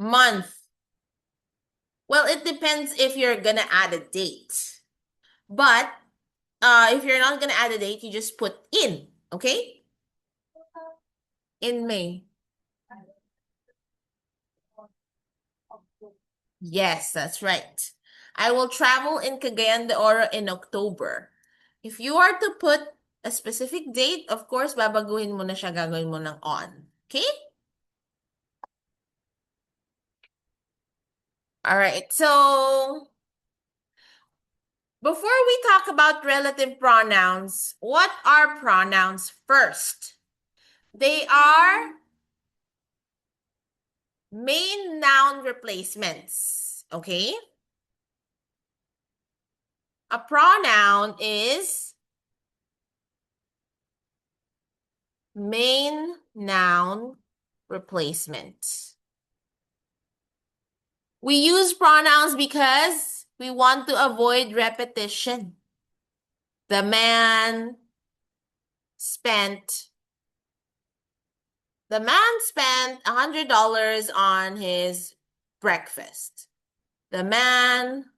Speaker 1: month. Well, it depends if you're gonna add a date. But if you're not gonna add a date, you just put in, okay? In May. Yes, that's right. I will travel in Cagayan de Oro in October. If you are to put a specific date, of course, babaguhin mo na siya, gagawin mo ng on. Okay? All right. So, before we talk about relative pronouns, what are pronouns first? They are main noun replacements. Okay? A pronoun is main noun replacement. We use pronouns because we want to avoid repetition. The man spent $100 on his breakfast. The man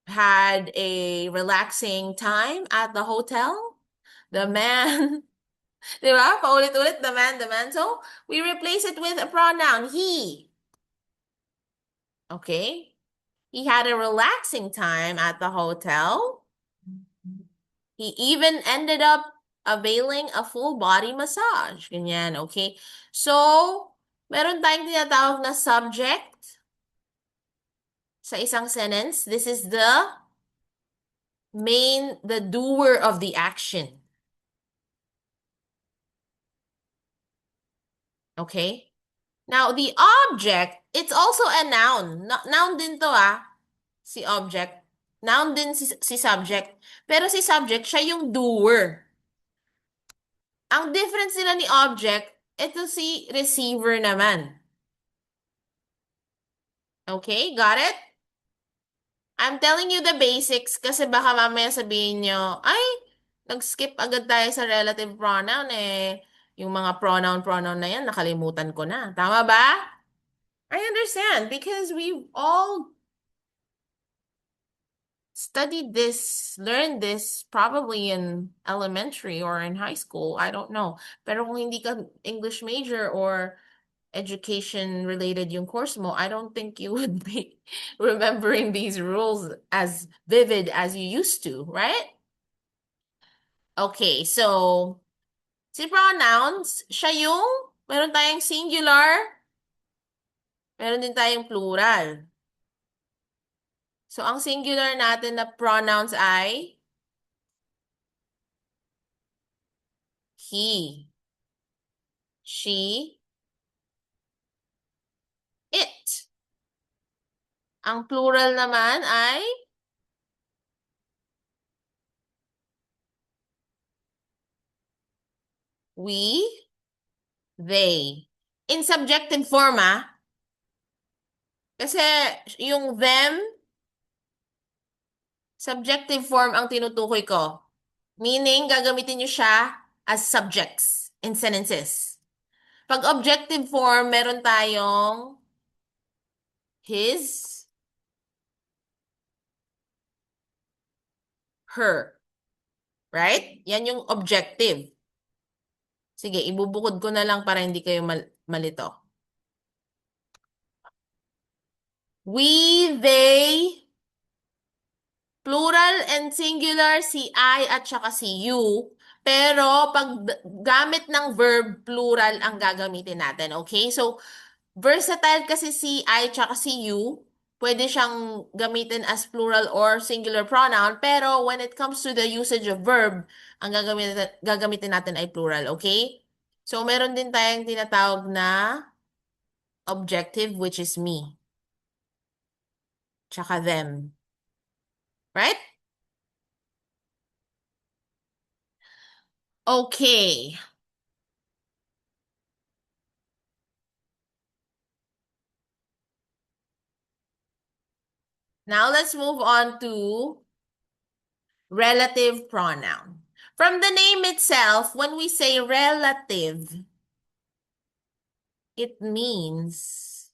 Speaker 1: had a relaxing time at the hotel. The man, di ba? Paulit-ulit, the man. So, we replace it with a pronoun, he. Okay? He had a relaxing time at the hotel. He even ended up availing a full body massage. Ganyan, okay? So, meron tayong tinatawag na subject sa isang sentence. This is the doer of the action. Okay? Now, the object, it's also a noun. Noun din to si object. Noun din si subject. Pero si subject, siya yung doer. Ang difference nila ni object, ito si receiver naman. Okay, got it? I'm telling you the basics kasi baka mamaya sabihin nyo, ay, nag-skip agad tayo sa relative pronoun eh. Yung mga pronoun na yan, nakalimutan ko na. Tama ba? I understand because we've all studied this, learned this probably in elementary or in high school. I don't know. Pero kung hindi ka English major or education related yung course mo, I don't think you would be remembering these rules as vivid as you used to, right? Okay, so si pronouns, siya yung meron tayong singular, meron din tayong plural. So ang singular natin na pronouns ay he, she, it. Ang plural naman ay we, they. In subjective form, kasi yung them, subjective form ang tinutukoy ko. Meaning, gagamitin nyo siya as subjects in sentences. Pag objective form, meron tayong his, her. Right? Yan yung objective. Sige, ibubukod ko na lang para hindi kayo malito. We, they, plural and singular si I at saka si you. Pero pag gamit ng verb, plural ang gagamitin natin. Okay? So, versatile kasi si I tsaka si you. Pwede siyang gamitin as plural or singular pronoun. Pero when it comes to the usage of verb, ang gagamitin natin ay plural. Okay? So, meron din tayong tinatawag na objective, which is me. Tsaka them. Right? Okay. Now let's move on to relative pronoun. From the name itself, when we say relative, it means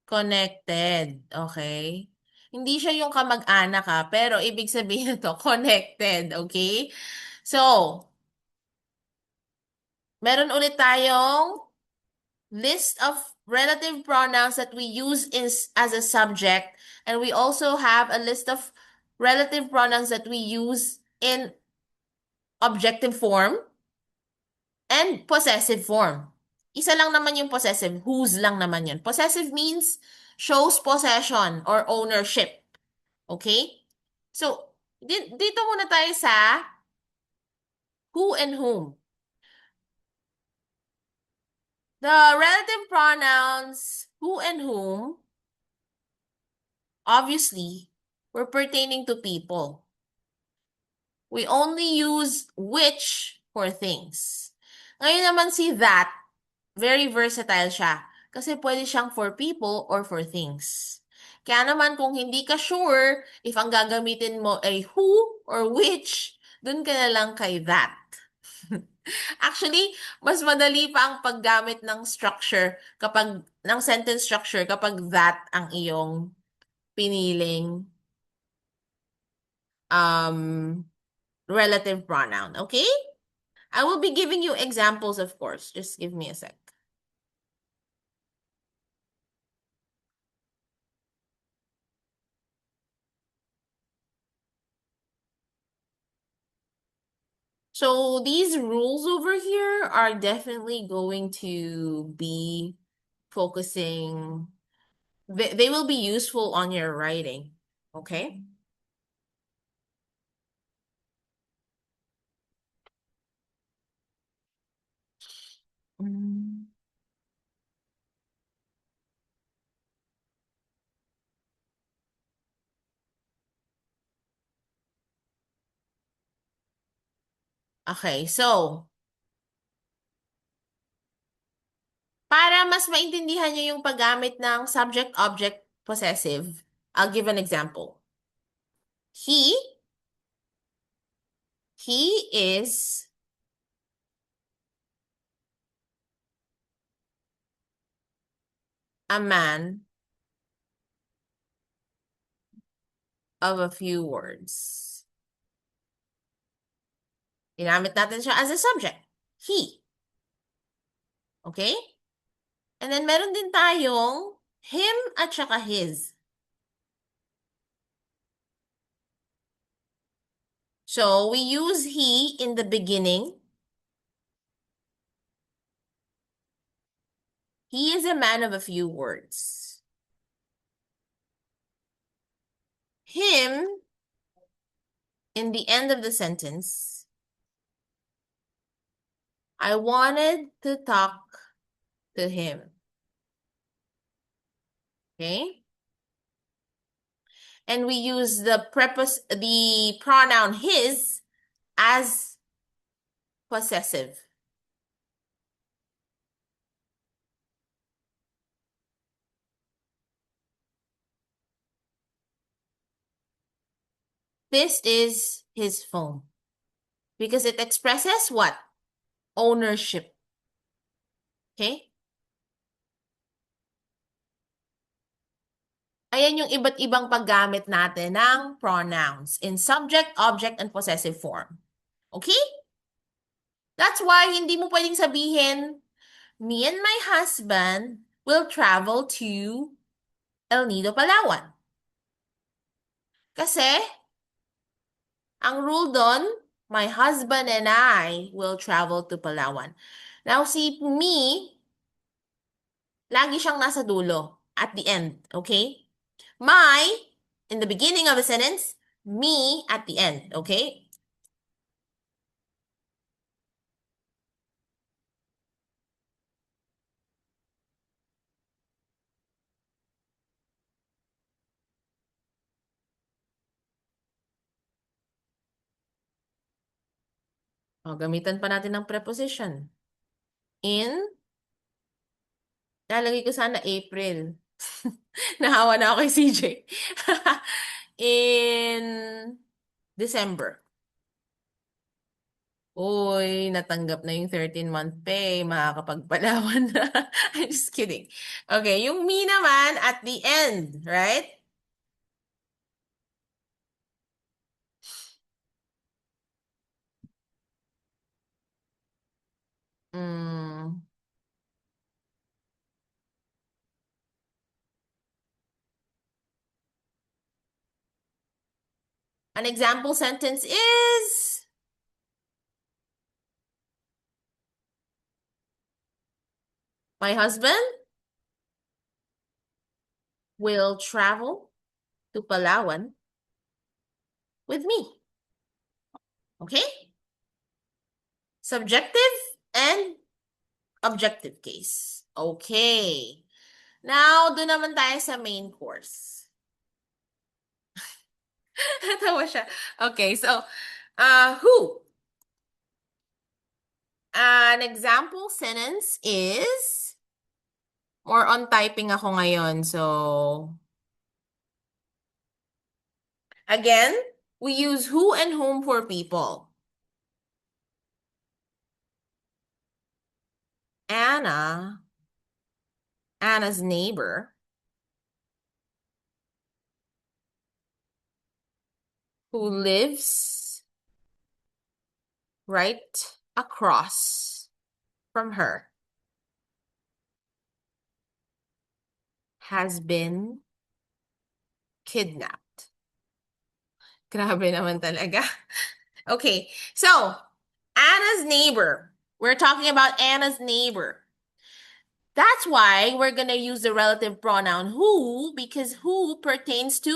Speaker 1: connected. Okay? Hindi siya yung kamag-anak pero ibig sabihin nito, connected. Okay? So, meron ulit tayong list of relative pronouns that we use as a subject, and we also have a list of relative pronouns that we use in objective form and possessive form. Isa lang naman yung possessive, whose lang naman yun. Possessive means shows possession or ownership. Okay? So, dito muna tayo sa who and whom. The relative pronouns who and whom, obviously, were pertaining to people. We only use which for things. Ngayon naman si that, very versatile siya. Kasi pwede siyang for people or for things. Kaya naman kung hindi ka sure if ang gagamitin mo ay who or which, dun ka na lang kay that. Actually, mas madali pa ang paggamit ng structure ng sentence structure kapag that ang iyong piniling um, relative pronoun. Okay? I will be giving you examples, of course. Just give me a sec. So these rules over here are definitely going to be focusing, they will be useful on your writing. Okay? Mm. Okay, so para mas maintindihan nyo yung paggamit ng subject-object possessive, I'll give an example. He is a man of a few words. Ginamit natin siya as a subject. He. Okay? And then meron din tayong him at saka his. So we use he in the beginning. He is a man of a few words. Him in the end of the sentence. I wanted to talk to him. Okay? And we use the pronoun his as possessive. This is his phone because it expresses what? Ownership. Okay? Ayan yung iba't ibang paggamit natin ng pronouns in subject, object, and possessive form. Okay? That's why hindi mo pwedeng sabihin, me and my husband will travel to El Nido, Palawan. Kasi, ang rule doon, my husband and I will travel to Palawan. Now, si me, lagi siyang nasa dulo, at the end, okay? My, in the beginning of a sentence, me at the end, okay? O, gamitan pa natin ng preposition. In, lalagay ko sana April. Nahawa na ako kay CJ. In December. Uy, natanggap na yung 13-month pay, makakapagpalawan na. I'm just kidding. Okay, yung me naman at the end, right? Mm. An example sentence is, my husband will travel to Palawan with me. Okay? Subjective and objective case. Okay. Now, doon naman tayo sa main course. Natawa siya. Okay, so, who? An example sentence is, more on typing ako ngayon, so, again, we use who and whom for people. Anna's neighbor, who lives right across from her, has been kidnapped. Grabe naman talaga. Okay, so Anna's neighbor. We're talking about Anna's neighbor. That's why we're gonna use the relative pronoun who, because who pertains to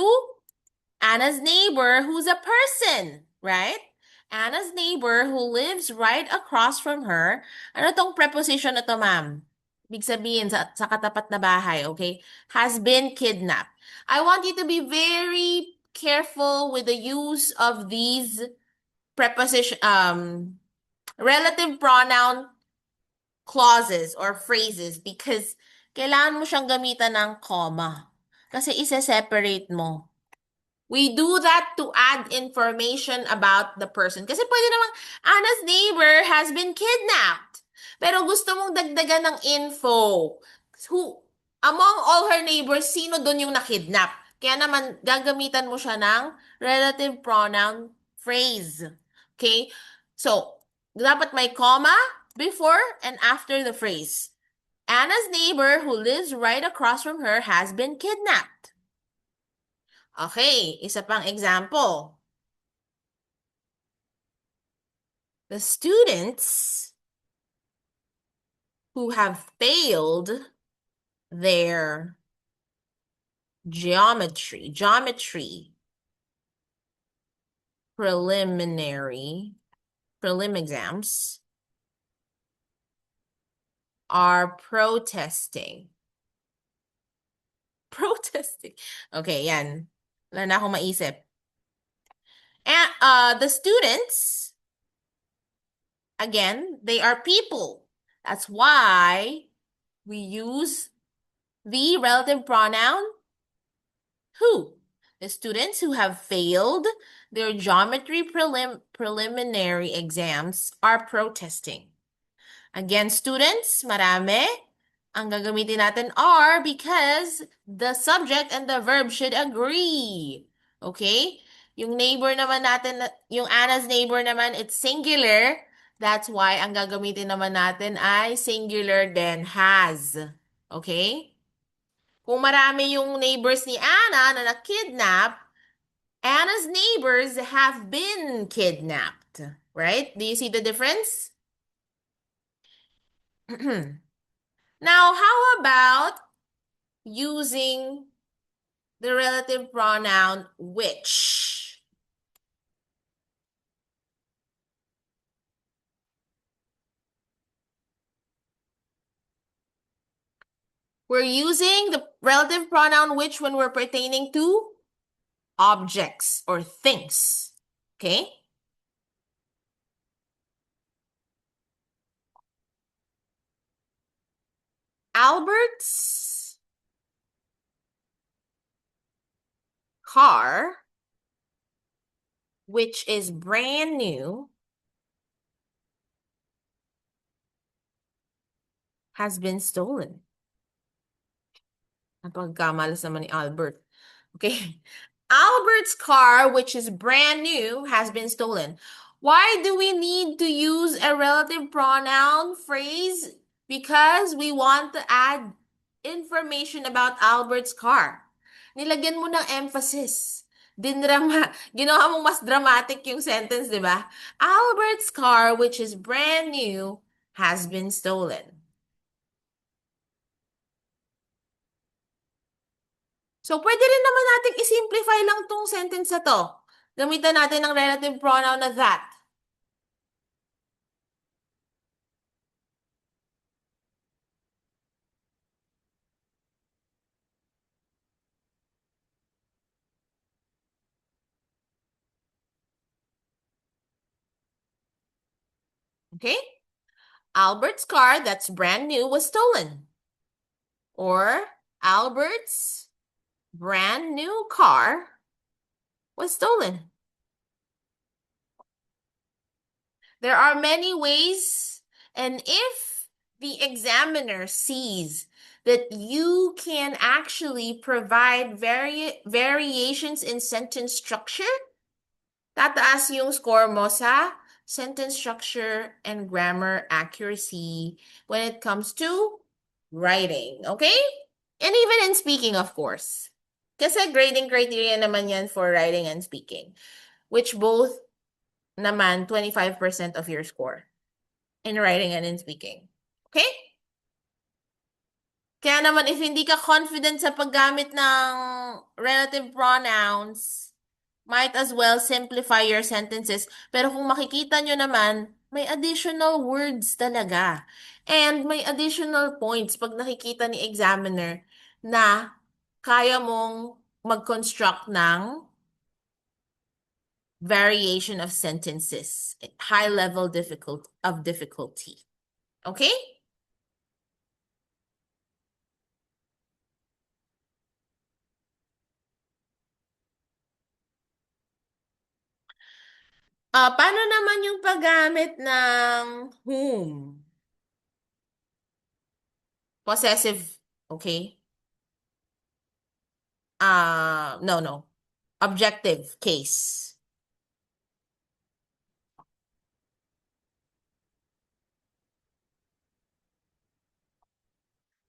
Speaker 1: Anna's neighbor, who's a person, right? Anna's neighbor who lives right across from her. Ano tong preposition na to, ma'am? Ibig sabihin, sa katapat na bahay, okay? Has been kidnapped. I want you to be very careful with the use of these preposition, relative pronoun clauses or phrases because kailangan mo siyang gamitan ng comma. Kasi isa-separate mo. We do that to add information about the person. Kasi pwede namang, Anna's neighbor has been kidnapped. Pero gusto mong dagdagan ng info. Who? Among all her neighbors, sino dun yung nakidnap? Kaya naman, gagamitan mo siya ng relative pronoun phrase. Okay? So, dapat may comma before and after the phrase. Anna's neighbor who lives right across from her has been kidnapped. Okay, isa pang example. The students who have failed their geometry preliminary prelim exams are protesting. Protesting. Okay, yan. Wala na akong maisip. And the students, again, they are people. That's why we use the relative pronoun who. The students who have failed their geometry preliminary exams are protesting. Again, students, marami. Ang gagamitin natin are because the subject and the verb should agree. Okay? Yung neighbor naman natin, yung Anna's neighbor naman, it's singular. That's why ang gagamitin naman natin ay singular then has. Okay? Kung marami yung neighbors ni Anna na nakidnap, Anna's neighbors have been kidnapped. Right? Do you see the difference? Now, how about using the relative pronoun which? We're using the relative pronoun which when we're pertaining to objects or things. Okay? Albert's car, which is brand new, has been stolen. Napagkamalas naman ni Albert. Okay. Albert's car, which is brand new, has been stolen. Why do we need to use a relative pronoun phrase? Because we want to add information about Albert's car. Nilagyan mo ng emphasis. Ginawa mong mas dramatic yung sentence, di ba? Albert's car, which is brand new, has been stolen. So, pwede rin naman natin i-simplify lang tong sentence na to. Gamitan natin ng relative pronoun na that. Okay? Albert's car that's brand new was stolen. Or Albert's brand new car was stolen. There are many ways, and if the examiner sees that you can actually provide variations in sentence structure, tataas yung score mo sa sentence structure and grammar accuracy when it comes to writing, okay? And even in speaking, of course. Kasi grading criteria naman yan for writing and speaking, which both naman 25% of your score in writing and in speaking. Okay? Kaya naman if hindi ka confident sa paggamit ng relative pronouns, might as well simplify your sentences. Pero kung makikita nyo naman, may additional words talaga. And may additional points pag nakikita ni examiner na kaya mong mag-construct ng variation of sentences, high level of difficulty. Okay? Paano naman yung paggamit ng whom? Possessive, okay? no. Objective case.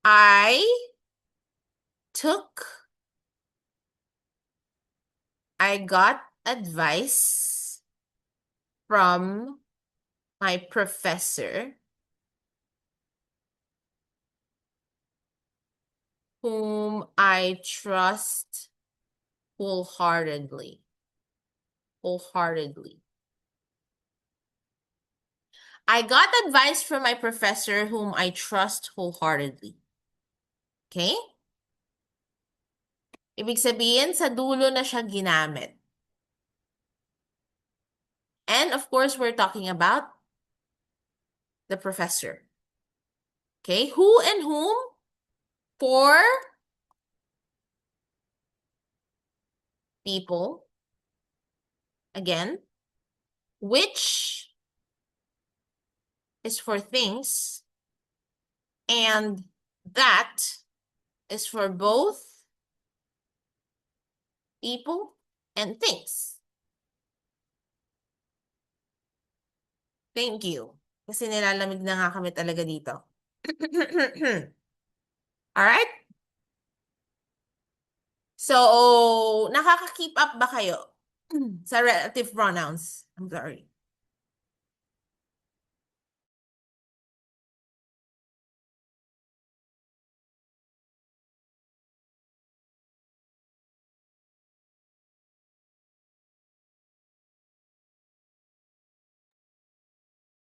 Speaker 1: I got advice from my professor whom I trust wholeheartedly. Wholeheartedly. I got advice from my professor whom I trust wholeheartedly. Okay? Ibig sabihin, sa dulo na siya ginamit. And of course, we're talking about the professor. Okay? Who and whom? For people. Again. Which is for things. And that is for both people and things. Thank you. Kasi nilalamig na nga kami talaga dito. Alright? So, nakaka-keep up ba kayo sa relative pronouns? I'm sorry.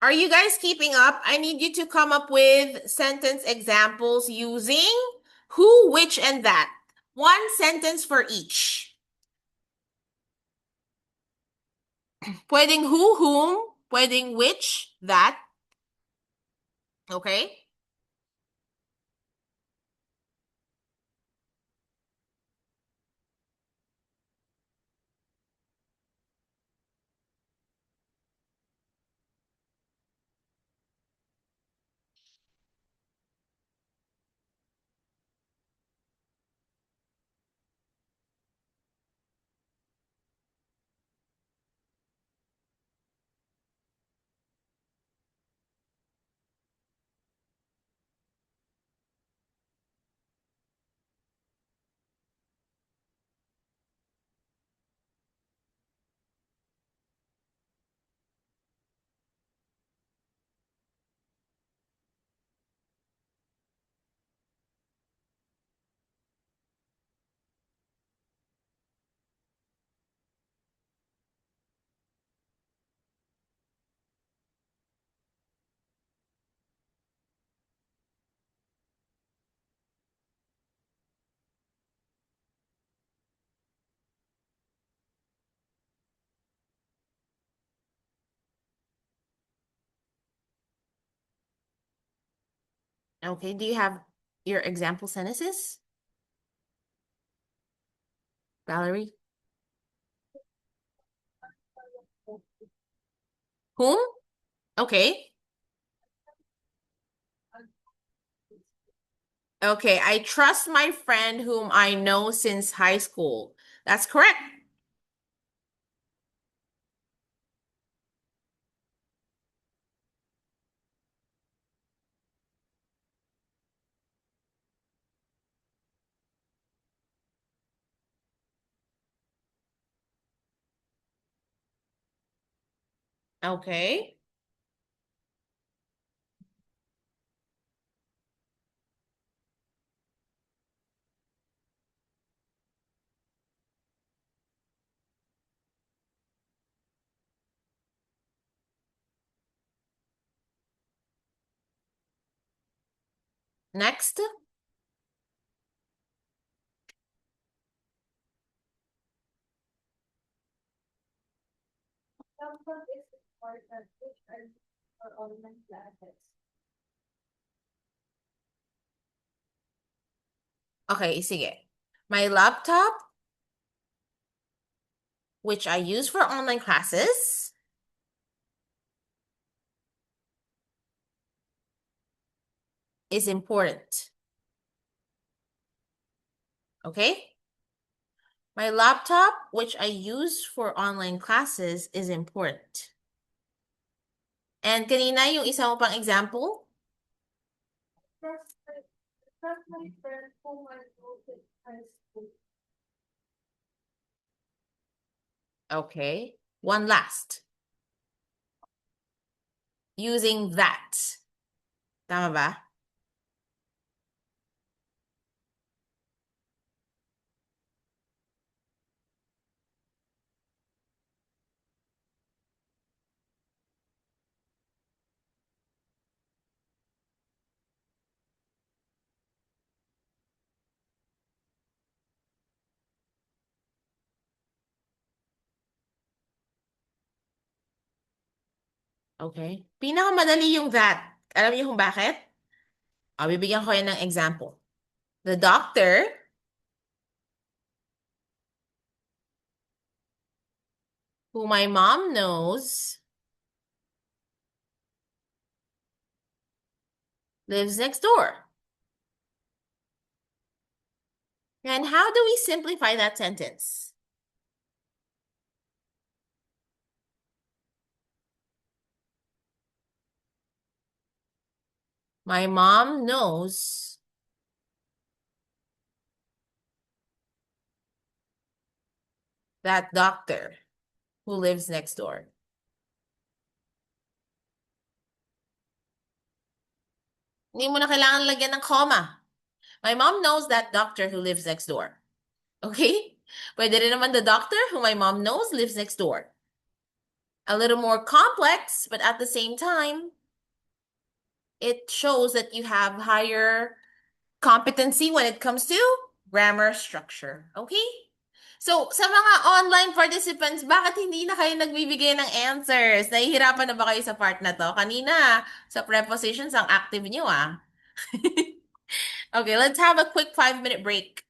Speaker 1: Are you guys keeping up? I need you to come up with sentence examples using who, which, and that. One sentence for each. Pwedeng who, whom, pwedeng which, that. Okay? Okay, do you have your example sentences? Valerie? Whom? Okay. Okay, I trust my friend whom I know since high school. That's correct. Okay. Next. Okay, sige. My laptop, which I use for online classes, is important. Okay? My laptop, which I use for online classes, is important. And kanina, yung isa mo pang example? Okay. One last. Using that. Tama ba? Okay. Pinakamadali yung that. Alam niyo kung bakit? Bibigyan ko kayo ng example. The doctor who my mom knows lives next door. And how do we simplify that sentence? My mom knows that doctor who lives next door. Hindi mo na kailangan lagyan ng comma. My mom knows that doctor who lives next door. Okay? Pwede rin naman the doctor who my mom knows lives next door. A little more complex, but at the same time, it shows that you have higher competency when it comes to grammar structure. Okay? So, sa mga online participants, bakit hindi na kayo nagbibigay ng answers? Nahihirapan na ba kayo sa part na to? Kanina, sa prepositions, ang active nyo ah. Okay, let's have a quick 5-minute break.